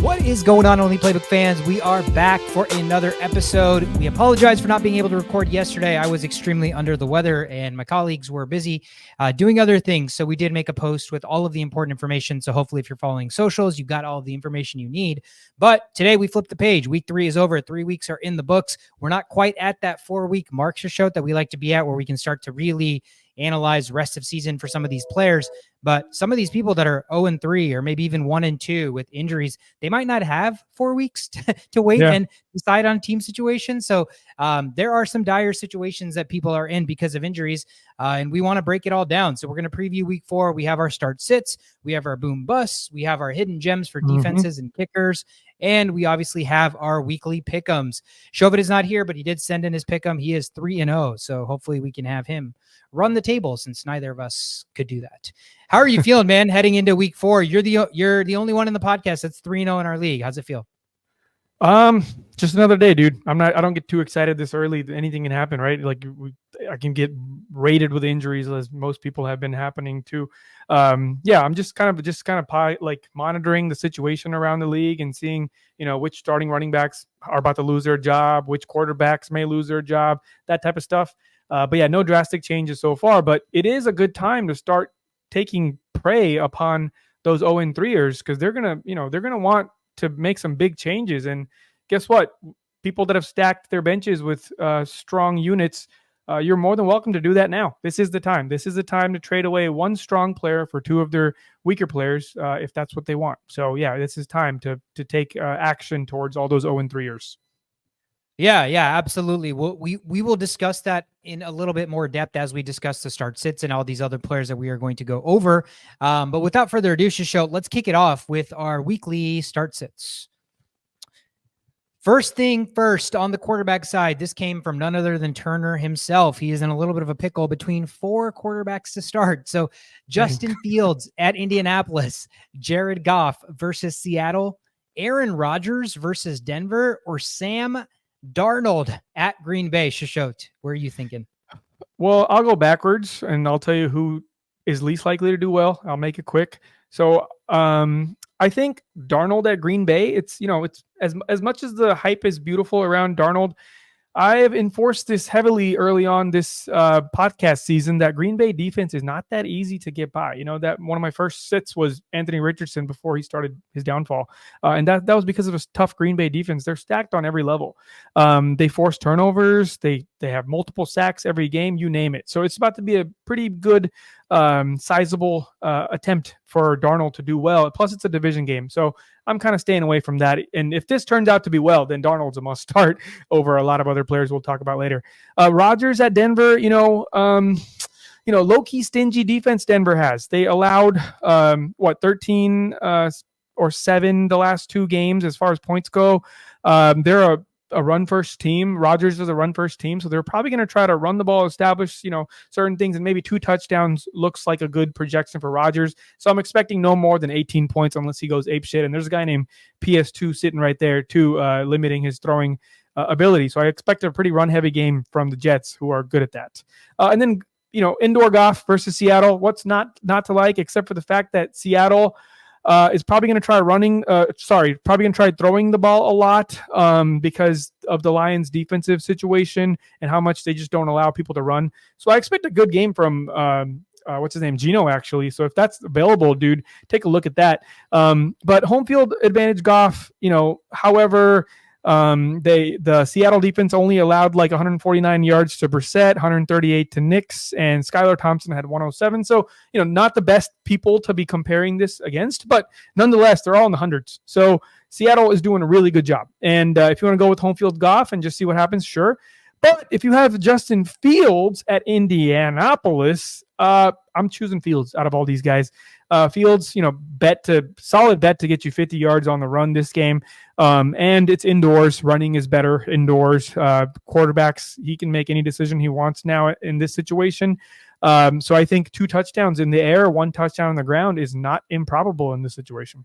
What is going on, Only Playbook fans? We are back for another episode. We apologize for not being able to record yesterday. I was extremely under the weather and my colleagues were busy doing other things. So we did make a post with all of the important information. So hopefully if you're following socials, you got all of the information you need. But today we flipped the page. Week 3 is over. 3 weeks are in the books. We're not quite at that 4-week mark show that we like to be at, where we can start to really analyze rest of season for some of these players. But some of these people that are 0-3 or maybe even 1-2 with injuries, they might not have 4 weeks to wait and decide on team situations. So there are some dire situations that people are in because of injuries, and we want to break it all down. So we're going to preview week 4. We have our start sits, we have our boom busts, we have our hidden gems for defenses and kickers, and we obviously have our weekly Pickems. Chauvin is not here, but he did send in his Pick'em. He is 3-0, so hopefully we can have him run the table since neither of us could do that. How are you feeling, man, heading into week 4? You're the only one in the podcast that's 3-0 in our league. How's it feel? Just another day, dude. I don't get too excited this early. Anything can happen, right? Like I can get raided with injuries, as most people have been happening too. I'm just kind of like monitoring the situation around the league and seeing, which starting running backs are about to lose their job, which quarterbacks may lose their job, that type of stuff. But yeah, no drastic changes so far, but it is a good time to start taking prey upon those 0-3ers, because they're going to want to make some big changes. And guess what? People that have stacked their benches with strong units, you're more than welcome to do that now. This is the time. This is the time to trade away one strong player for 2 of their weaker players, if that's what they want. So yeah, this is time to take action towards all those 0-3ers. Yeah, absolutely. We will discuss that in a little bit more depth as we discuss the start sits and all these other players that we are going to go over. But without further ado, Shisho, let's kick it off with our weekly start sits. First thing first, on the quarterback side, this came from none other than Turner himself. He is in a little bit of a pickle between 4 quarterbacks to start. So Justin Fields at Indianapolis, Jared Goff versus Seattle, Aaron Rodgers versus Denver, or Sam Darnold at Green Bay. Shishot, where are you thinking? Well, I'll go backwards and I'll tell you who is least likely to do well. I'll make it quick. So I think Darnold at Green Bay, it's as much as the hype is beautiful around Darnold, I have enforced this heavily early on this podcast season that Green Bay defense is not that easy to get by. That one of my first sits was Anthony Richardson before he started his downfall. And that was because of a tough Green Bay defense. They're stacked on every level. They force turnovers. They have multiple sacks every game, you name it. So it's about to be a pretty good, sizable attempt for Darnold to do well. Plus, it's a division game. So I'm kind of staying away from that. And if this turns out to be well, then Darnold's a must start over a lot of other players we'll talk about later. Rodgers at Denver, low-key stingy defense Denver has. They allowed, 13 or 7 the last 2 games as far as points go. They're a run-first team. Rodgers is a run-first team, so they're probably going to try to run the ball, establish, certain things, and maybe 2 touchdowns looks like a good projection for Rodgers. So I'm expecting no more than 18 points unless he goes apeshit. And there's a guy named PS2 sitting right there too, limiting his throwing ability. So I expect a pretty run-heavy game from the Jets, who are good at that. And then, indoor Goff versus Seattle. What's not to like, except for the fact that Seattle is probably going to try throwing the ball a lot because of the Lions' defensive situation and how much they just don't allow people to run. So I expect a good game from what's his name, Geno, actually. So if that's available, dude, take a look at that. But home field advantage Goff, however, the Seattle defense only allowed like 149 yards to Brissett, 138 to Nix, and Skylar Thompson had 107. So, not the best people to be comparing this against, but nonetheless, they're all in the hundreds. So Seattle is doing a really good job. And if you want to go with home field Goff and just see what happens, sure. But if you have Justin Fields at Indianapolis, I'm choosing Fields out of all these guys. Fields, solid bet to get you 50 yards on the run this game. And it's indoors. Running is better indoors. Quarterbacks, he can make any decision he wants now in this situation. So I think 2 touchdowns in the air, 1 touchdown on the ground is not improbable in this situation.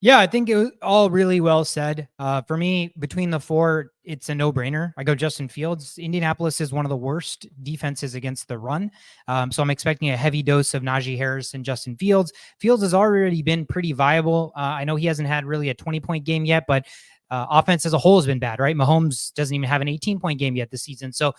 Yeah, I think it was all really well said. For me, between the four, it's a no-brainer. I go Justin Fields. Indianapolis is one of the worst defenses against the run. So I'm expecting a heavy dose of Najee Harris and Justin Fields. Fields has already been pretty viable. I know he hasn't had really a 20-point game yet, but offense as a whole has been bad, right? Mahomes doesn't even have an 18-point game yet this season. So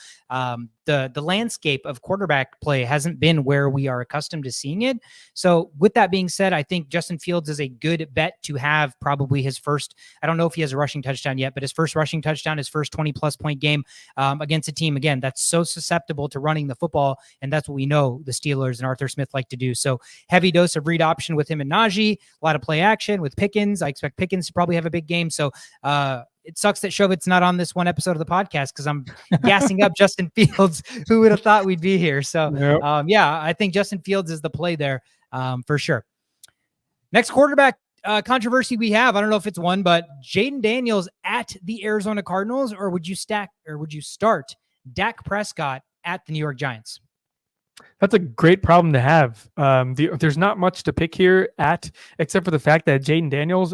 the landscape of quarterback play hasn't been where we are accustomed to seeing it. So with that being said, I think Justin Fields is a good bet to have probably his first, I don't know if he has a rushing touchdown yet, but his first rushing touchdown, his first 20-plus point game against a team, again, that's so susceptible to running the football, and that's what we know the Steelers and Arthur Smith like to do. So heavy dose of read option with him and Najee, a lot of play action with Pickens. I expect Pickens to probably have a big game. So it sucks that Shovit's not on this one episode of the podcast because I'm gassing up Justin Fields. Who would have thought we'd be here? So, yeah, I think Justin Fields is the play there for sure. Next quarterback controversy we have, I don't know if it's one, but Jayden Daniels at the Arizona Cardinals, or would you start Dak Prescott at the New York Giants? That's a great problem to have. There's not much to pick here except for the fact that Jayden Daniels,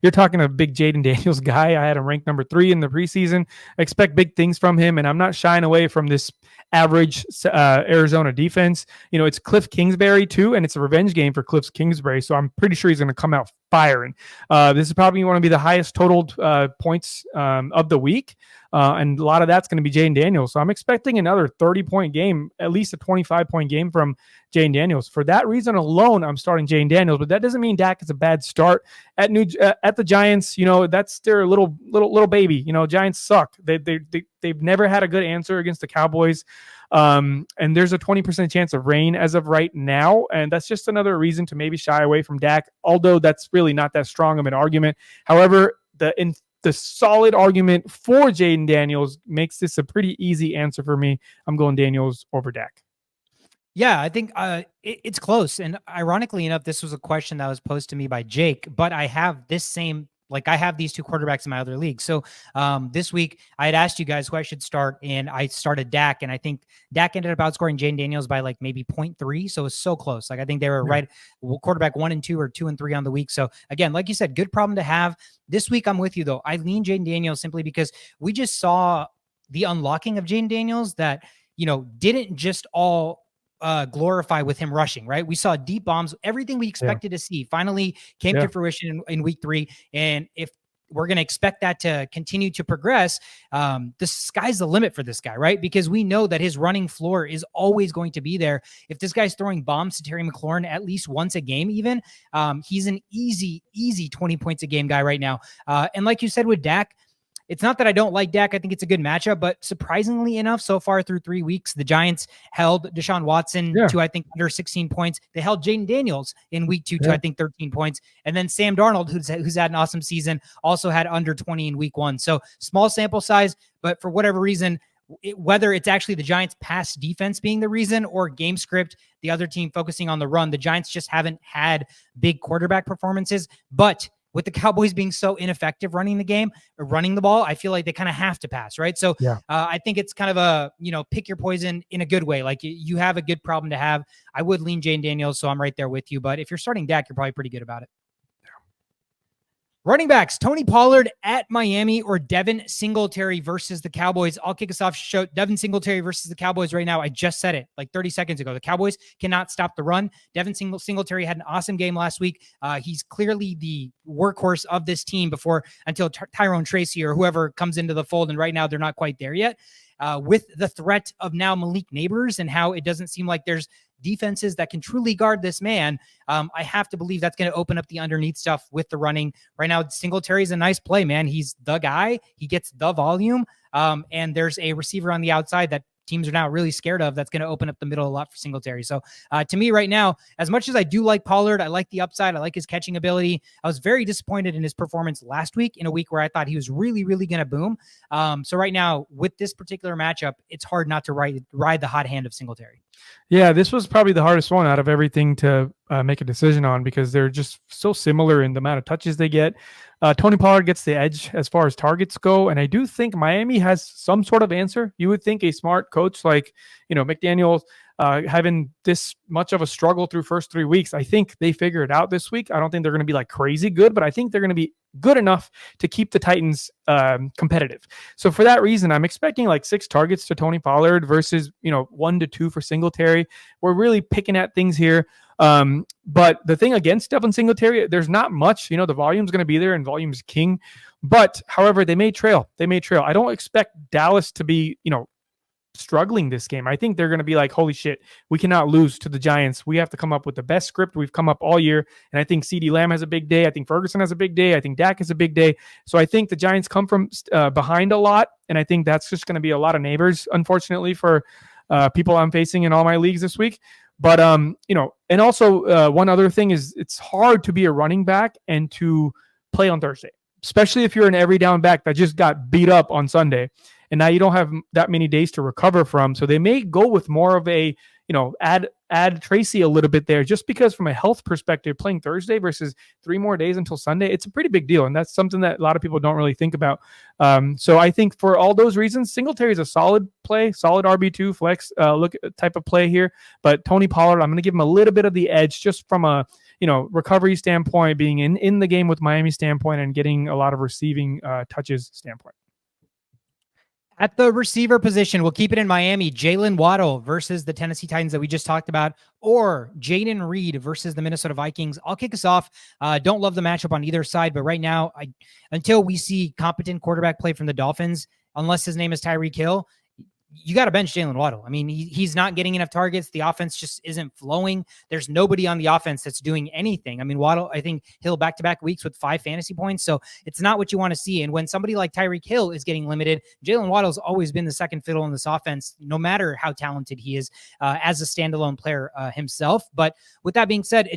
you're talking a big Jayden Daniels guy. I had him ranked number 3 in the preseason. I expect big things from him, and I'm not shying away from this average Arizona defense. It's Cliff Kingsbury too, and it's a revenge game for Cliff Kingsbury, so I'm pretty sure he's going to come out firing. This is probably going to be the highest totaled points of the week, and a lot of that's going to be Jayden Daniels. So I'm expecting another 30-point game, at least a 25-point game from Jayden Daniels. For that reason alone, I'm starting Jayden Daniels, but that doesn't mean Dak is a bad start at the Giants. That's their little baby. Giants suck. They've never had a good answer against the Cowboys. And there's a 20% chance of rain as of right now. And that's just another reason to maybe shy away from Dak, although that's really not that strong of an argument. However, the solid argument for Jayden Daniels makes this a pretty easy answer for me. I'm going Daniels over Dak. Yeah, I think it's close. And ironically enough, this was a question that was posed to me by Jake, but I have I have these two quarterbacks in my other league. So this week I had asked you guys who I should start, and I started Dak, and I think Dak ended up outscoring Jayden Daniels by maybe 0.3. So it's so close. I think they were right quarterback 1 and 2 or 2 and 3 on the week. So again, like you said, good problem to have. This week I'm with you though. I lean Jayden Daniels simply because we just saw the unlocking of Jayden Daniels that, didn't just all glorify with him rushing, right? We saw deep bombs, everything we expected to see finally came to fruition in week 3. And if we're going to expect that to continue to progress, the sky's the limit for this guy, right? Because we know that his running floor is always going to be there. If this guy's throwing bombs to Terry McLaurin at least once a game, even, he's an easy 20 points a game guy right now. And like you said with Dak, it's not that I don't like Dak. I think it's a good matchup, but surprisingly enough, so far through 3 weeks, the Giants held Deshaun Watson to, I think, under 16 points. They held Jayden Daniels in week 2 to, I think, 13 points. And then Sam Darnold, who's had an awesome season, also had under 20 in week 1. So small sample size, but for whatever reason, whether it's actually the Giants' pass defense being the reason or game script, the other team focusing on the run, the Giants just haven't had big quarterback performances. But with the Cowboys being so ineffective running the game or running the ball, I feel like they kind of have to pass, right? So I think it's kind of a, pick your poison in a good way. Like you have a good problem to have. I would lean Jayden Daniels, so I'm right there with you. But if you're starting Dak, you're probably pretty good about it. Running backs, Tony Pollard at Miami or Devin Singletary versus the Cowboys. I'll kick us off. Show Devin Singletary versus the Cowboys right now. I just said it 30 seconds ago. The Cowboys cannot stop the run. Devin Singletary had an awesome game last week. He's clearly the workhorse of this team until Tyrone Tracy or whoever comes into the fold. And right now they're not quite there yet. With the threat of now Malik Neighbors and how it doesn't seem like there's defenses that can truly guard this man, I have to believe that's going to open up the underneath stuff with the running. Right now, Singletary is a nice play, man. He's the guy. He gets the volume, and there's a receiver on the outside that teams are now really scared of that's going to open up the middle a lot for Singletary. So to me right now, as much as I do like Pollard, I like the upside. I like his catching ability. I was very disappointed in his performance last week in a week where I thought he was really, really going to boom. So right now with this particular matchup, it's hard not to ride the hot hand of Singletary. Yeah, this was probably the hardest one out of everything to make a decision on because they're just so similar in the amount of touches they get. Tony Pollard gets the edge as far as targets go, and I do think Miami has some sort of answer. You would think a smart coach like, McDaniel, having this much of a struggle through first 3 weeks, I think they figure it out this week. I don't think they're going to be like crazy good, but I think they're going to be good enough to keep the Titans competitive. So for that reason, I'm expecting like 6 targets to Tony Pollard versus 1 to 2 for Singletary. We're really picking at things here. But the thing against Devin Singletary, there's not much. The volume's going to be there, and volume is king. But however, they may trail. I don't expect Dallas to be struggling this game. I think they're going to be like, holy shit, we cannot lose to the Giants. We have to come up with the best script we've come up all year. And I think CeeDee Lamb has a big day. I think Ferguson has a big day. I think Dak has a big day. So I think the Giants come from behind a lot. And I think that's just going to be a lot of neighbors, unfortunately, for people I'm facing in all my leagues this week. But, and also one other thing is it's hard to be a running back and to play on Thursday, especially if you're an every down back that just got beat up on Sunday. And now you don't have that many days to recover from. So they may go with more of a, add Tracy a little bit there, just because from a health perspective, playing Thursday versus 3 more days until Sunday, it's a pretty big deal. And that's something that a lot of people don't really think about. So I think for all those reasons, Singletary is a solid play, solid RB2 flex look type of play here. But Tony Pollard, I'm going to give him a little bit of the edge just from a, recovery standpoint, being in the game with Miami standpoint and getting a lot of receiving touches standpoint. At the receiver position, we'll keep it in Miami. Jaylen Waddle versus the Tennessee Titans that we just talked about, or Jayden Reed versus the Minnesota Vikings. I'll kick us off. Don't love the matchup on either side, but right now, until we see competent quarterback play from the Dolphins, unless his name is Tyreek Hill, you got to bench Jaylen Waddle. I mean, he's not getting enough targets. The offense just isn't flowing. There's nobody on the offense that's doing anything. I mean, Waddle, I think Hill back-to-back weeks with 5 fantasy points. So it's not what you want to see. And when somebody like Tyreek Hill is getting limited, Jaylen Waddle's always been the second fiddle in this offense, no matter how talented he is as a standalone player himself. But with that being said,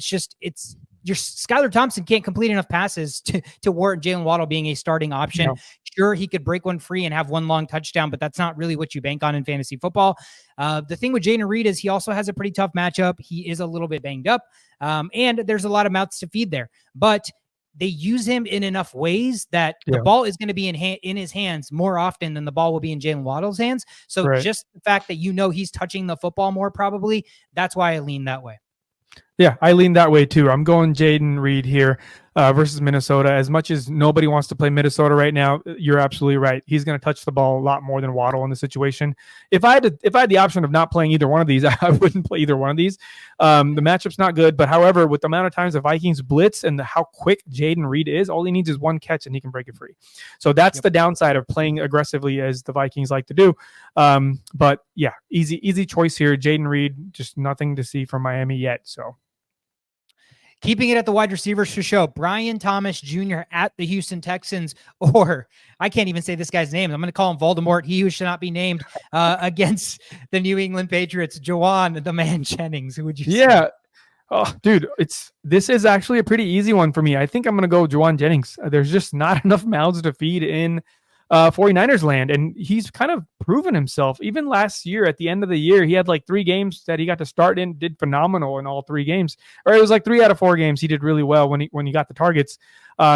your Skylar Thompson can't complete enough passes to warrant Jaylen Waddle being a starting option. No. Sure, he could break one free and have one long touchdown, but that's not really what you bank on in fantasy football. The thing with Jayden Reed is he also has a pretty tough matchup. He is a little bit banged up, and there's a lot of mouths to feed there. But they use him in enough ways that the ball is going to be in his hands more often than the ball will be in Jaylen Waddle's hands. So just the fact that he's touching the football more probably, that's why I lean that way. Yeah, I lean that way too. I'm going Jayden Reed here versus Minnesota. As much as nobody wants to play Minnesota right now, you're absolutely right. He's going to touch the ball a lot more than Waddle in the situation. If I had the option of not playing either one of these, I wouldn't play either one of these. The matchup's not good, but however, with the amount of times the Vikings blitz and how quick Jayden Reed is, all he needs is one catch and he can break it free. So that's the downside of playing aggressively as the Vikings like to do. But yeah, easy choice here. Jayden Reed, just nothing to see from Miami yet. So. Keeping it at the wide receivers for show, Brian Thomas Jr. at the Houston Texans, or I can't even say this guy's name. I'm going to call him Voldemort, he who should not be named, against the New England Patriots. Jauan, the man Jennings. Who would you say? Yeah. Oh, dude, this is actually a pretty easy one for me. I think I'm going to go Jauan Jennings. There's just not enough mouths to feed in 49ers land, and he's kind of proven himself. Even last year at the end of the year, he had like 3 games that he got to start in, did phenomenal in all 3 games, or it was like 3 out of 4 games he did really well when he got the targets.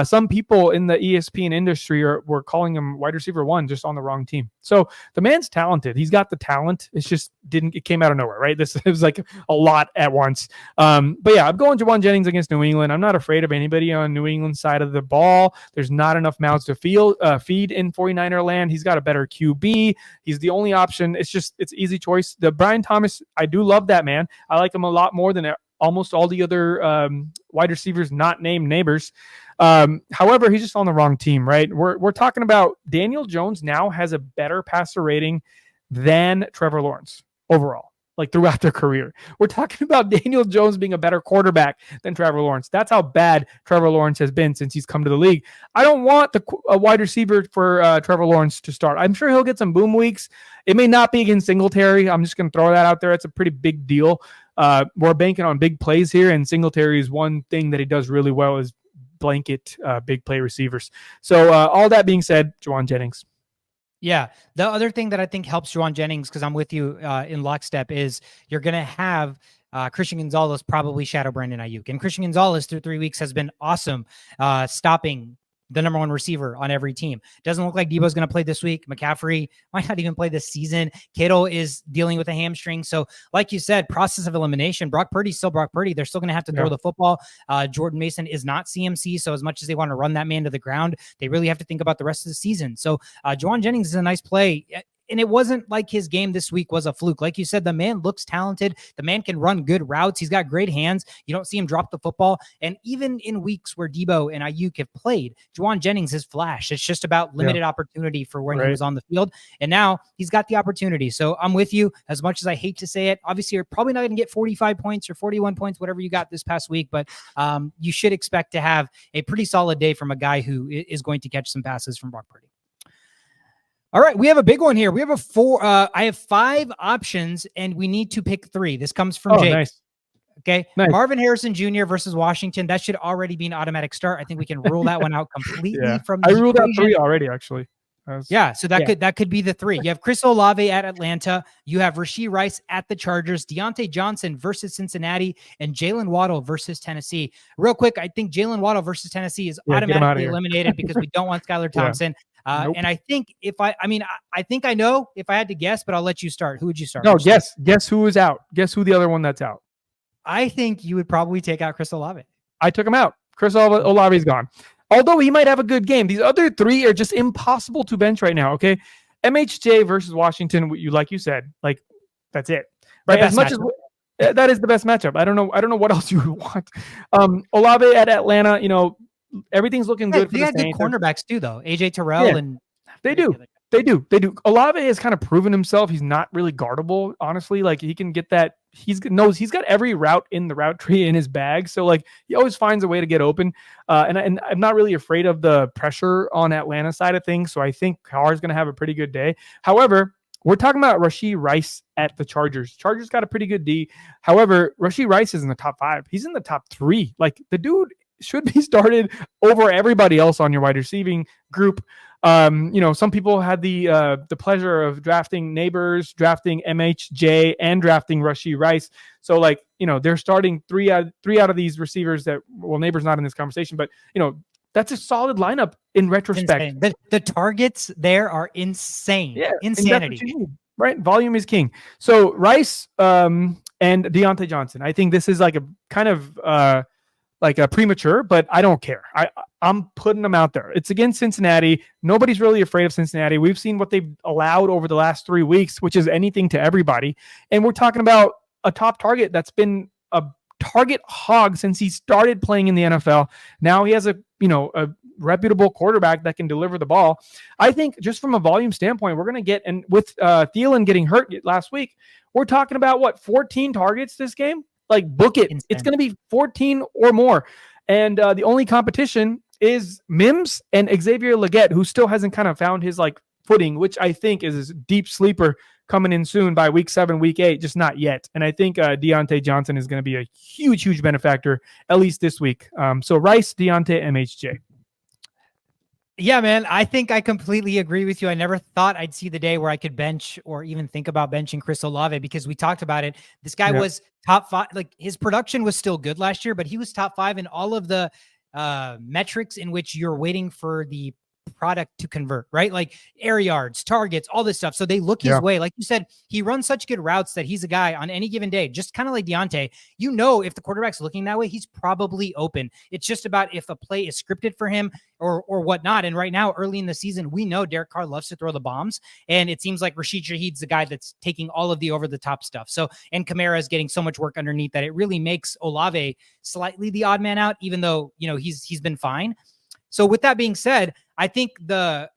Some people in the ESPN industry were calling him wide receiver 1, just on the wrong team. So the man's talented. He's got the talent. It came out of nowhere, right? It was like a lot at once. But yeah, I'm going Jauan Jennings against New England. I'm not afraid of anybody on New England side of the ball. There's not enough mouths to feed in 49er land. He's got a better QB. He's the only option. It's easy choice. The Brian Thomas, I do love that man. I like him a lot more than almost all the other wide receivers not named neighbors. However, he's just on the wrong team, right? We're talking about Daniel Jones now has a better passer rating than Trevor Lawrence overall, like throughout their career. We're talking about Daniel Jones being a better quarterback than Trevor Lawrence. That's how bad Trevor Lawrence has been since he's come to the league. I don't want a wide receiver for Trevor Lawrence to start. I'm sure he'll get some boom weeks. It may not be against Singletary. I'm just going to throw that out there. It's a pretty big deal. We're banking on big plays here, and Singletary is one thing that he does really well is blanket big play receivers. So all that being said, Jauan Jennings. Yeah. The other thing that I think helps Jauan Jennings, because I'm with you in lockstep, is you're going to have Christian Gonzalez probably shadow Brandon Ayuk. And Christian Gonzalez through 3 weeks has been awesome stopping the number one receiver on every team. Doesn't look like Debo's going to play this week. McCaffrey might not even play this season. Kittle is dealing with a hamstring. So like you said, process of elimination, Brock Purdy's still Brock Purdy. They're still going to have to throw the football. Jordan Mason is not CMC. So as much as they want to run that man to the ground, they really have to think about the rest of the season. So Jauan Jennings is a nice play. And it wasn't like his game this week was a fluke. Like you said, the man looks talented. The man can run good routes. He's got great hands. You don't see him drop the football. And even in weeks where Debo and Ayuk have played, Jauan Jennings has flashed. It's just about limited opportunity for when he was on the field. And now he's got the opportunity. So I'm with you. As much as I hate to say it, obviously you're probably not going to get 45 points or 41 points, whatever you got this past week. But you should expect to have a pretty solid day from a guy who is going to catch some passes from Brock Purdy. All right, we have a big one here. We have I have 5 options, and we need to pick 3. This comes from Jake. Nice. Okay, nice. Marvin Harrison Jr. versus Washington. That should already be an automatic start. I think we can rule that one out completely from the I ruled out 3 already, actually. So that could be the 3. You have Chris Olave at Atlanta. You have Rashee Rice at the Chargers. Dionte Johnson versus Cincinnati, and Jaylen Waddle versus Tennessee. Real quick, I think Jaylen Waddle versus Tennessee is automatically eliminated because we don't want Skylar Thompson. Nope. And I think I think I know if I had to guess, but I'll let you start. Who would you start? No, guess who is out. Guess who the other one that's out. I think you would probably take out Chris Olave. I took him out. Chris Olave's gone. Although he might have a good game. These other 3 are just impossible to bench right now. Okay. MHJ versus Washington. Like you said, like that's it. Right. As much as that is the best matchup. I don't know what else you would want. Olave at Atlanta, everything's looking good for the Saints. They had good cornerbacks too, though. AJ Terrell and they do. Olave has kind of proven himself. He's not really guardable, honestly. Like he can get that. He's got every route in the route tree in his bag. So like he always finds a way to get open. And I'm not really afraid of the pressure on Atlanta side of things. So I think Carr's going to have a pretty good day. However, we're talking about Rashee Rice at the Chargers. Chargers got a pretty good D. However, Rashee Rice is in the top 5. He's in the top 3. Like the dude should be started over everybody else on your wide receiving group. Some people had the pleasure of drafting Neighbors, drafting MHJ, and drafting Rashee Rice. So they're starting three out of these receivers Neighbors not in this conversation, but that's a solid lineup in retrospect. The targets there are insane. Yeah, insanity. Right. Volume is king. So Rice and Dionte Johnson. I think this is like a kind of like a premature, but I don't care. I'm putting them out there. It's against Cincinnati. Nobody's really afraid of Cincinnati. We've seen what they've allowed over the last 3 weeks, which is anything to everybody. And we're talking about a top target that's been a target hog since he started playing in the NFL. Now he has a reputable quarterback that can deliver the ball. I think just from a volume standpoint, we're going to get, and with Thielen getting hurt last week, we're talking about 14 targets this game? Like book it. Insane. It's going to be 14 or more. And the only competition is Mims and Xavier Legette, who still hasn't kind of found his footing, which I think is a deep sleeper coming in soon by week 7, week 8, just not yet. And I think Dionte Johnson is going to be a huge, huge benefactor, at least this week. So Rice, Dionte, MHJ. Yeah, man, I think I completely agree with you. I never thought I'd see the day where I could bench or even think about benching Chris Olave because we talked about it. This guy was top 5. Like his production was still good last year, but he was top 5 in all of the metrics in which you're waiting for the product to convert, right? Like air yards, targets, all this stuff. So they look his way. Like you said, he runs such good routes that he's a guy on any given day, just kind of like Dionte, if the quarterback's looking that way, he's probably open. It's just about if a play is scripted for him or whatnot. And right now, early in the season, we know Derek Carr loves to throw the bombs. And it seems like Rashid Shaheed's the guy that's taking all of the over-the-top stuff. So, and Kamara is getting so much work underneath that it really makes Olave slightly the odd man out, even though, he's been fine. So with that being said, I think the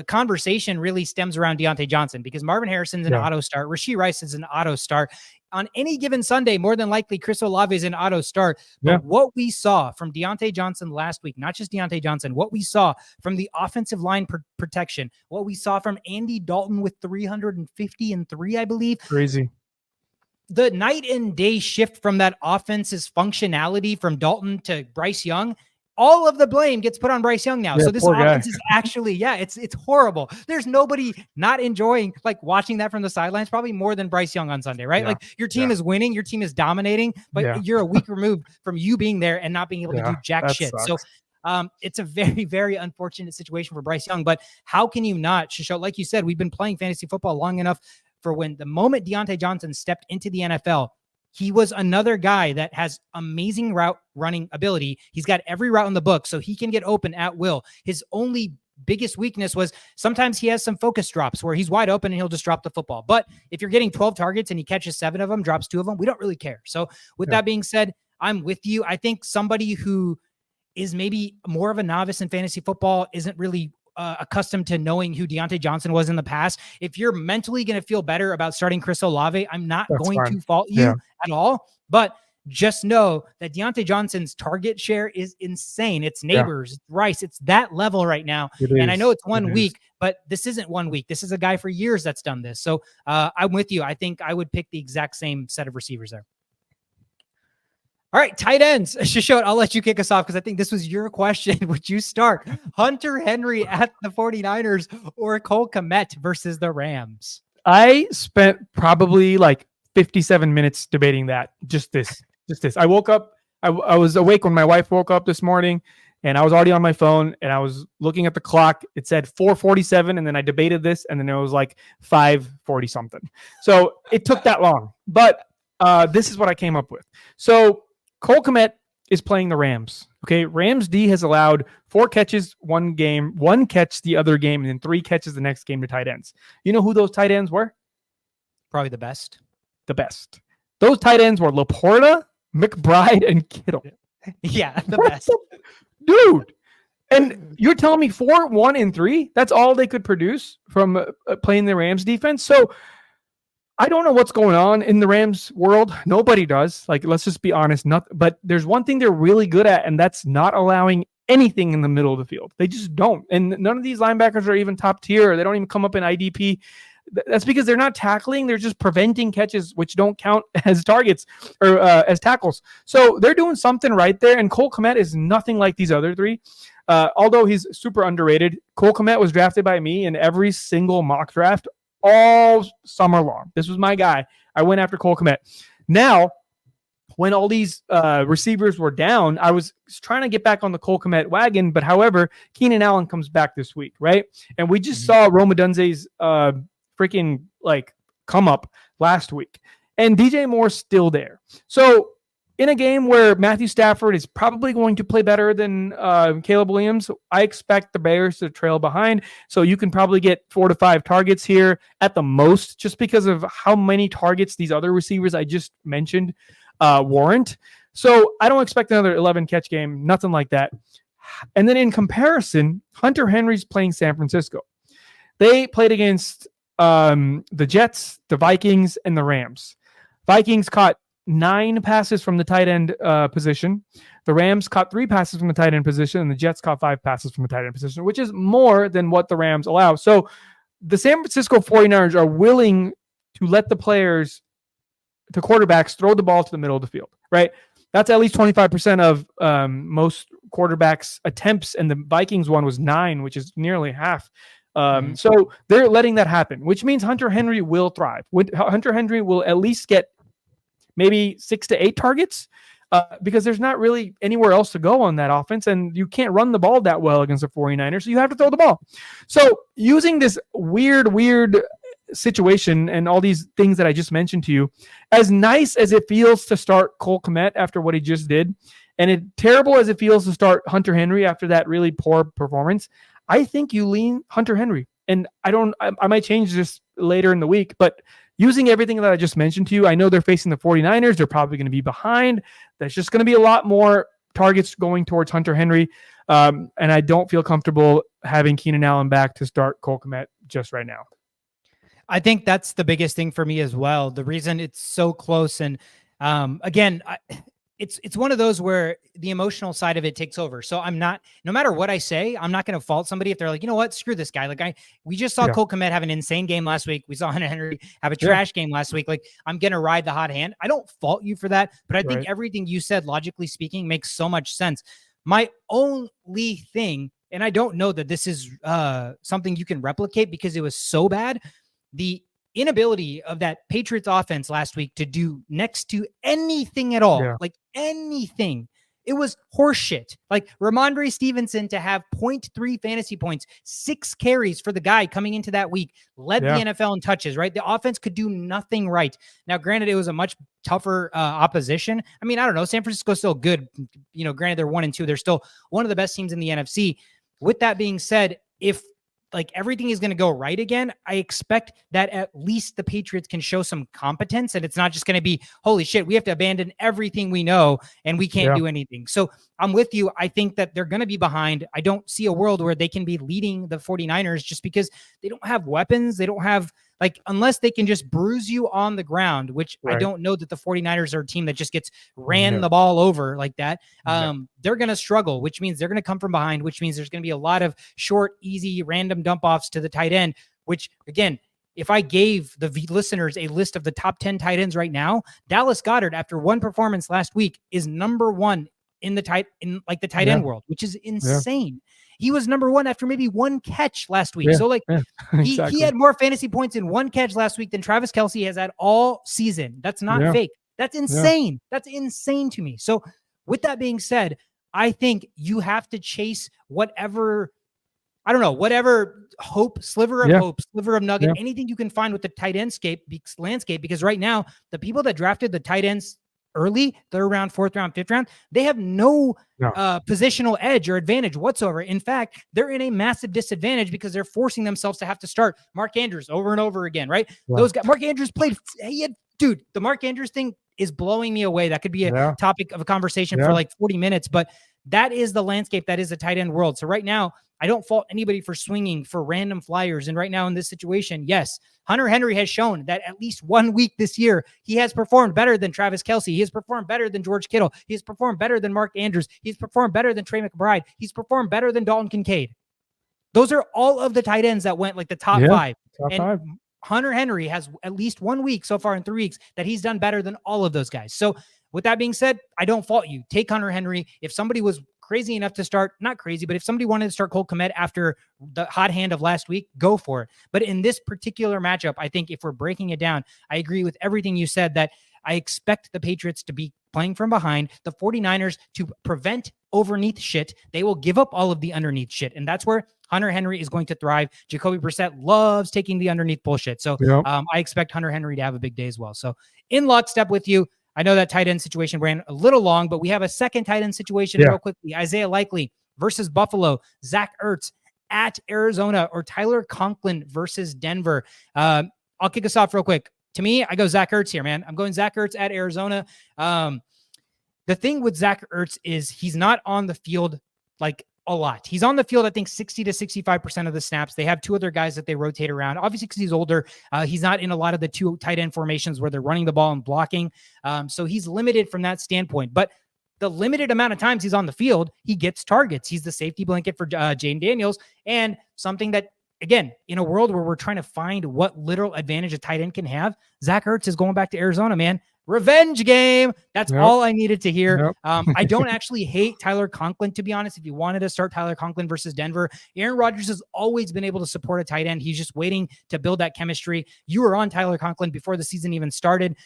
conversation really stems around Dionte Johnson because Marvin Harrison's an auto start. Rashee Rice is an auto start. On any given Sunday, more than likely, Chris Olave is an auto start. But what we saw from Dionte Johnson last week, not just Dionte Johnson, what we saw from the offensive line protection, what we saw from Andy Dalton with 353, I believe. Crazy. The night and day shift from that offense's functionality from Dalton to Bryce Young, all of the blame gets put on Bryce Young now. Yeah, so this poor offense guy. is actually, it's horrible. There's nobody not enjoying like watching that from the sidelines, probably more than Bryce Young on Sunday, right? Yeah. Like your team is winning, your team is dominating, but Yeah. you're a week removed from you being there and not being able to do jack shit. Sucks. So it's a very, very unfortunate situation for Bryce Young, but how can you not show, like you said, we've been playing fantasy football long enough for when the moment Dionte Johnson stepped into the NFL, he was another guy that has amazing route running ability. He's got every route in the book, so he can get open at will. His only biggest weakness was sometimes he has some focus drops where he's wide open and he'll just drop the football. But if you're getting 12 targets and he catches 7 of them, drops 2 of them, we don't really care. So with that being said, I'm with you. I think somebody who is maybe more of a novice in fantasy football isn't really accustomed to knowing who Dionte Johnson was in the past. If you're mentally going to feel better about starting Chris Olave, I'm not going to fault you at all, but just know that Dionte Johnson's target share is insane. It's Neighbors, it's Rice. It's that level right now. And I know it's 1 week, but this isn't 1 week. This is a guy for years that's done this. So I'm with you. I think I would pick the exact same set of receivers there. All right, tight ends. Shishot, I'll let you kick us off because I think this was your question. Would you start Hunter Henry at the 49ers or Cole Kmet versus the Rams? I spent probably like 57 minutes debating that. Just this. I woke up. I was awake when my wife woke up this morning, and I was already on my phone, and I was looking at the clock. It said 4:47, and then I debated this, and then it was like 5:40 something. So it took that long. But this is what I came up with. So Cole Kmet is playing the Rams. Okay, Rams D has allowed 4 catches one game, 1 catch the other game, and then 3 catches the next game to tight ends. You know who those tight ends were? Probably the best. The best. Those tight ends were Laporta, McBride, and Kittle. Yeah, the best. Dude. And you're telling me 4, 1, and 3? That's all they could produce from playing the Rams defense? So I don't know what's going on in the Rams world. Nobody does. Like, let's just be honest. But there's one thing they're really good at, and that's not allowing anything in the middle of the field. They just don't. And none of these linebackers are even top tier. They don't even come up in IDP. That's because they're not tackling. They're just preventing catches, which don't count as targets or as tackles. So they're doing something right there. And Cole Kmet is nothing like these other 3. Although he's super underrated. Cole Kmet was drafted by me in every single mock draft all summer long. This was my guy. I went after Cole Kmet. Now, when all these receivers were down, I was trying to get back on the Cole Kmet wagon. But however, Keenan Allen comes back this week, right? And we just saw Rome Odunze's freaking like come up last week. And DJ Moore's still there. So in a game where Matthew Stafford is probably going to play better than Caleb Williams, I expect the Bears to trail behind. So you can probably get 4 to 5 targets here at the most, just because of how many targets these other receivers I just mentioned warrant. So I don't expect another 11 catch game, nothing like that. And then in comparison, Hunter Henry's playing San Francisco. They played against the Jets, the Vikings, and the Rams. Vikings caught 9 passes from the tight end position. The Rams caught 3 passes from the tight end position, and the Jets caught 5 passes from the tight end position, which is more than what the Rams allow. So the San Francisco 49ers are willing to let the quarterbacks throw the ball to the middle of the field, right? That's at least 25% of most quarterbacks' attempts, and the Vikings one was 9, which is nearly half. So they're letting that happen, which means Hunter Henry will thrive. Hunter Henry will at least get maybe 6 to 8 targets because there's not really anywhere else to go on that offense, and you can't run the ball that well against the 49ers, so you have to throw the ball. So using this weird situation and all these things that I just mentioned to you, as nice as it feels to start Cole Kmet after what he just did, and terrible as it feels to start Hunter Henry after that really poor performance, I think you lean Hunter Henry. And I might change this later in the week, but using everything that I just mentioned to you, I know they're facing the 49ers. They're probably going to be behind. There's just going to be a lot more targets going towards Hunter Henry. And I don't feel comfortable having Keenan Allen back to start Cole Kmet just right now. I think that's the biggest thing for me as well. The reason it's so close. And again, it's one of those where the emotional side of it takes over. So no matter what I say, I'm not going to fault somebody if they're like, you know what, screw this guy. Like we just saw Cole Kmet have an insane game last week. We saw Hunter Henry have a trash game last week. Like I'm going to ride the hot hand. I don't fault you for that, but I think everything you said, logically speaking, makes so much sense. My only thing, and I don't know that this is something you can replicate because it was so bad, the inability of that Patriots offense last week to do next to anything at all, like anything. It was horseshit. Like Ramondre Stevenson to have 0.3 fantasy points, 6 carries for the guy coming into that week, led the NFL in touches, right? The offense could do nothing right. Now, granted, it was a much tougher opposition. I mean, I don't know. San Francisco's still good. You know, granted, they're 1-2. They're still one of the best teams in the NFC. With that being said, if like everything is going to go right again, I expect that at least the Patriots can show some competence, and it's not just going to be, holy shit, we have to abandon everything we know and we can't do anything. So I'm with you. I think that they're going to be behind. I don't see a world where they can be leading the 49ers just because they don't have weapons. They don't have, like, unless they can just bruise you on the ground, which I don't know that the 49ers are a team that just gets ran the ball over like that. They're going to struggle, which means they're going to come from behind, which means there's going to be a lot of short, easy, random dump offs to the tight end, which again, if I gave the listeners a list of the top 10 tight ends right now, Dallas Goedert, after one performance last week, is number 1 in the tight end world, which is insane. He was number 1 after maybe one catch last week. So like he had more fantasy points in one catch last week than Travis Kelce has had all season. That's not fake. That's insane. That's insane to me. So with that being said, I think you have to chase whatever, I don't know, whatever hope, sliver of hope, sliver of nugget, anything you can find with the tight end landscape, because right now the people that drafted the tight ends early, 3rd round, 4th round, 5th round, they have no positional edge or advantage whatsoever. In fact, they're in a massive disadvantage because they're forcing themselves to have to start Mark Andrews over and over again, right? Those guys, Mark Andrews played, the Mark Andrews thing is blowing me away. That could be a topic of a conversation for like 40 minutes, but that is the landscape. That is the tight end world. So right now, I don't fault anybody for swinging for random flyers. And right now in this situation, yes, Hunter Henry has shown that at least 1 week this year, he has performed better than Travis Kelce. He has performed better than George Kittle. He has performed better than Mark Andrews. He's performed better than Trey McBride. He's performed better than Dalton Kincaid. Those are all of the tight ends that went like the top 5. Top and 5. Hunter Henry has at least 1 week so far in 3 weeks that he's done better than all of those guys. So with that being said, I don't fault you. Take Hunter Henry. If somebody was crazy enough to start, not crazy, but if somebody wanted to start Cole Kmet after the hot hand of last week, go for it. But in this particular matchup, I think if we're breaking it down, I agree with everything you said, that I expect the Patriots to be playing from behind, the 49ers to prevent overneath shit. They will give up all of the underneath shit. And that's where Hunter Henry is going to thrive. Jacoby Brissett loves taking the underneath bullshit. So I expect Hunter Henry to have a big day as well. So in lockstep with you, I know that tight end situation ran a little long, but we have a second tight end situation real quickly. Isaiah Likely versus Buffalo, Zach Ertz at Arizona, or Tyler Conklin versus Denver. I'll kick us off real quick. To me, I go Zach Ertz here, man. I'm going Zach Ertz at Arizona. The thing with Zach Ertz is he's not on the field like a lot. He's on the field, I think 60 to 65% of the snaps. They have 2 other guys that they rotate around. Obviously, because he's older, he's not in a lot of the 2 tight end formations where they're running the ball and blocking. So he's limited from that standpoint. But the limited amount of times he's on the field, he gets targets. He's the safety blanket for Jayden Daniels. And something that, again, in a world where we're trying to find what literal advantage a tight end can have, Zach Ertz is going back to Arizona, man. Revenge game. That's all I needed to hear. I don't actually hate Tyler Conklin, to be honest. If you wanted to start Tyler Conklin versus Denver, Aaron Rodgers has always been able to support a tight end. He's just waiting to build that chemistry. You were on Tyler Conklin before the season even started.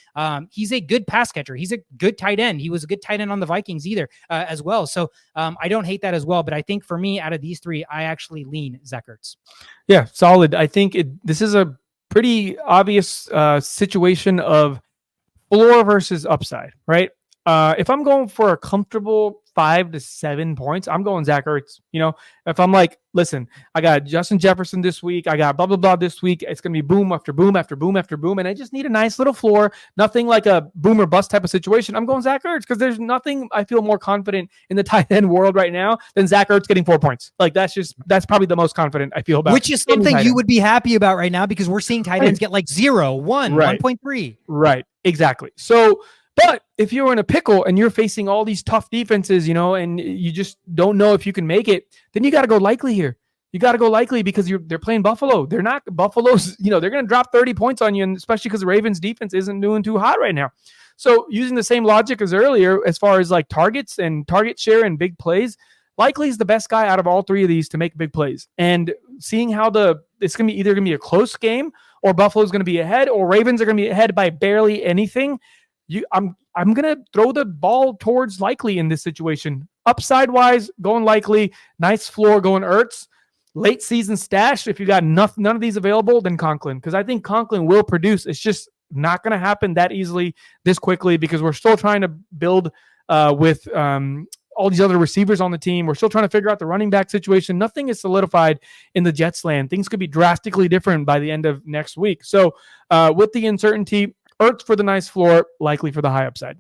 He's a good pass catcher. He's a good tight end. He was a good tight end on the Vikings as well. So I don't hate that as well. But I think for me, out of these 3, I actually lean Zach Ertz. Yeah, solid. I think this is a pretty obvious situation of floor versus upside, right? If I'm going for a comfortable 5 to 7 points, I'm going Zach Ertz. You know, if I'm like, listen, I got Justin Jefferson this week, I got blah, blah, blah this week, it's going to be boom after boom after boom after boom, and I just need a nice little floor, nothing like a boom or bust type of situation, I'm going Zach Ertz, because there's nothing I feel more confident in the tight end world right now than Zach Ertz getting 4 points. Like, that's probably the most confident I feel about. Which is something you would be happy about right now, because we're seeing tight ends get like 0, 1, 1.3. Right, exactly. So, but if you're in a pickle and you're facing all these tough defenses, you know, and you just don't know if you can make it, then you got to go Likely here. You got to go likely because they're playing Buffalo. They're not Buffalo's, they're going to drop 30 points on you, and especially because the Ravens defense isn't doing too hot right now. So using the same logic as earlier, as far as like targets and target share and big plays, likely is the best guy out of all three of these to make big plays. And seeing how it's going to be either going to be a close game, or Buffalo's going to be ahead, or Ravens are going to be ahead by barely anything. I'm going to throw the ball towards likely in this situation. Upside wise, going likely. Nice floor going Ertz. Late season stash, if you got none of these available, then Conklin. Because I think Conklin will produce. It's just not going to happen that easily this quickly because we're still trying to build with all these other receivers on the team. We're still trying to figure out the running back situation. Nothing is solidified in the Jets land. Things could be drastically different by the end of next week. So with the uncertainty, Ertz for the nice floor, likely for the high upside.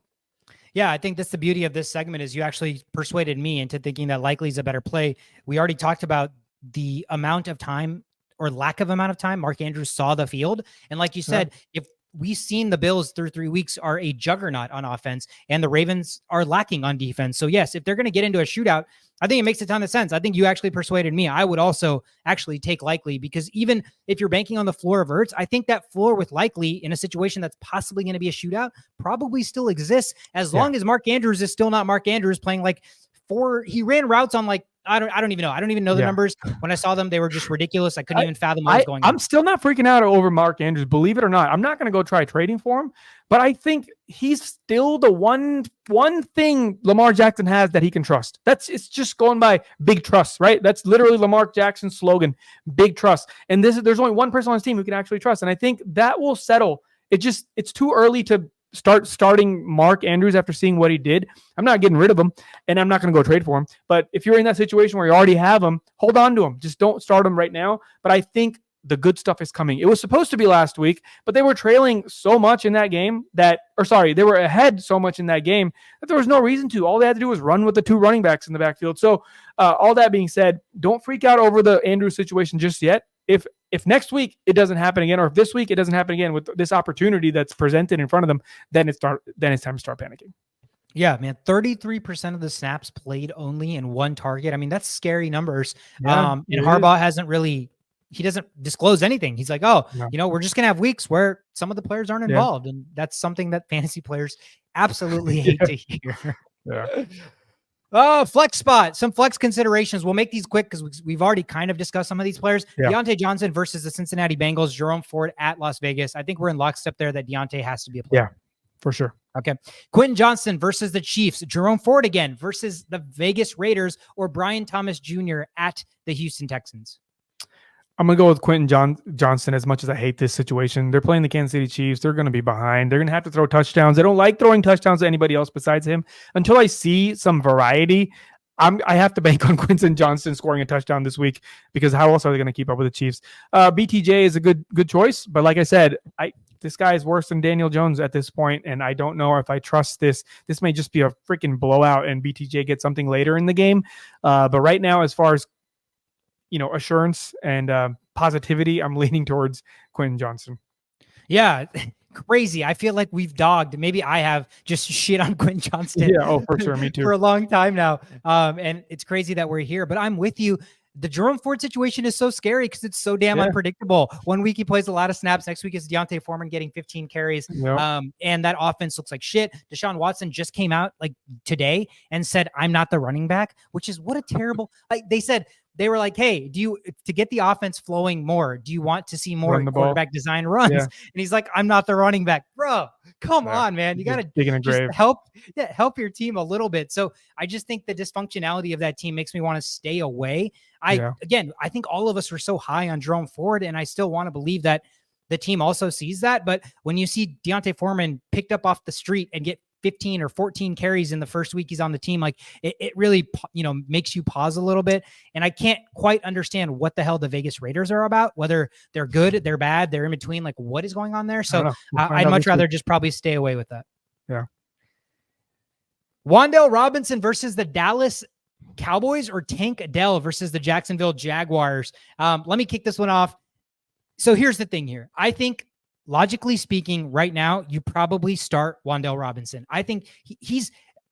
Yeah, I think that's the beauty of this segment is you actually persuaded me into thinking that likely is a better play. We already talked about the amount of time or lack of amount of time Mark Andrews saw the field. And like you said, if we've seen the Bills through 3 weeks are a juggernaut on offense and the Ravens are lacking on defense. So yes, if they're going to get into a shootout, I think it makes a ton of sense. I think you actually persuaded me. I would also actually take likely because even if you're banking on the floor of Ertz, I think that floor with likely in a situation that's possibly going to be a shootout probably still exists as long as Mark Andrews is still not Mark Andrews playing like he ran routes on like, I don't even know. I don't even know the numbers. When I saw them, they were just ridiculous. I couldn't even fathom what was going on. I'm still not freaking out over Mark Andrews, believe it or not. I'm not going to go try trading for him, but I think he's still the one thing Lamar Jackson has that he can trust. It's just going by big trust, right? That's literally Lamar Jackson's slogan, big trust. And there's only one person on his team who can actually trust. And I think that will settle. It's too early to starting Mark Andrews after seeing what he did. I'm not getting rid of him, and I'm not going to go trade for him. But if you're in that situation where you already have him, hold on to him. Just don't start him right now. But I think the good stuff is coming. It was supposed to be last week, but they were trailing so much in that game they were ahead so much in that game that there was no reason to. All they had to do was run with the two running backs in the backfield. So all that being said, don't freak out over the Andrews situation just yet. If next week it doesn't happen again, or if this week it doesn't happen again with this opportunity that's presented in front of them, then it's time to start panicking. Yeah, man, 33% of the snaps played only in one target. I mean, that's scary numbers. Yeah, and Harbaugh he doesn't disclose anything. He's like, we're just going to have weeks where some of the players aren't involved. And that's something that fantasy players absolutely hate to hear. Yeah. Oh, flex spot. Some flex considerations. We'll make these quick because we've already kind of discussed some of these players. Yeah. Dionte Johnston versus the Cincinnati Bengals. Jerome Ford at Las Vegas. I think we're in lockstep there that Dionte has to be a player. Yeah, for sure. Okay. Quentin Johnston versus the Chiefs. Jerome Ford again versus the Vegas Raiders, or Brian Thomas Jr. at the Houston Texans. I'm going to go with Quentin Johnston as much as I hate this situation. They're playing the Kansas City Chiefs. They're going to be behind. They're going to have to throw touchdowns. I don't like throwing touchdowns to anybody else besides him. Until I see some variety, I have to bank on Quentin Johnston scoring a touchdown this week because how else are they going to keep up with the Chiefs? BTJ is a good choice, but like I said, this guy is worse than Daniel Jones at this point, and I don't know if I trust this. This may just be a freaking blowout, and BTJ gets something later in the game. But right now, as far as assurance and positivity, I'm leaning towards Quentin Johnston. Yeah, crazy. I feel like we've dogged. Maybe I have just shit on Quentin Johnston. Yeah, for sure. Me too. For a long time now. And it's crazy that we're here, but I'm with you. The Jerome Ford situation is so scary because it's so damn unpredictable. 1 week he plays a lot of snaps. Next week is Deontay Foreman getting 15 carries. Yep. And that offense looks like shit. Deshaun Watson just came out like today and said, I'm not the running back, which is what a terrible, they were like, hey, to get the offense flowing more, do you want to see more quarterback design runs? Yeah. And he's like, I'm not the running back. Bro, come on, man. You got to help your team a little bit. So I just think the dysfunctionality of that team makes me want to stay away. I think all of us were so high on Jerome Ford, and I still want to believe that the team also sees that. But when you see Deontay Foreman picked up off the street and get 15 or 14 carries in the first week he's on the team, like it really, makes you pause a little bit. And I can't quite understand what the hell the Vegas Raiders are about, whether they're good, they're bad, they're in between, like what is going on there. So I'd much rather just probably stay away with that. Yeah. Wandale Robinson versus the Dallas Cowboys, or Tank Dell versus the Jacksonville Jaguars. Let me kick this one off. So here's the thing here. I think, logically speaking, right now, you probably start Wandale Robinson. I think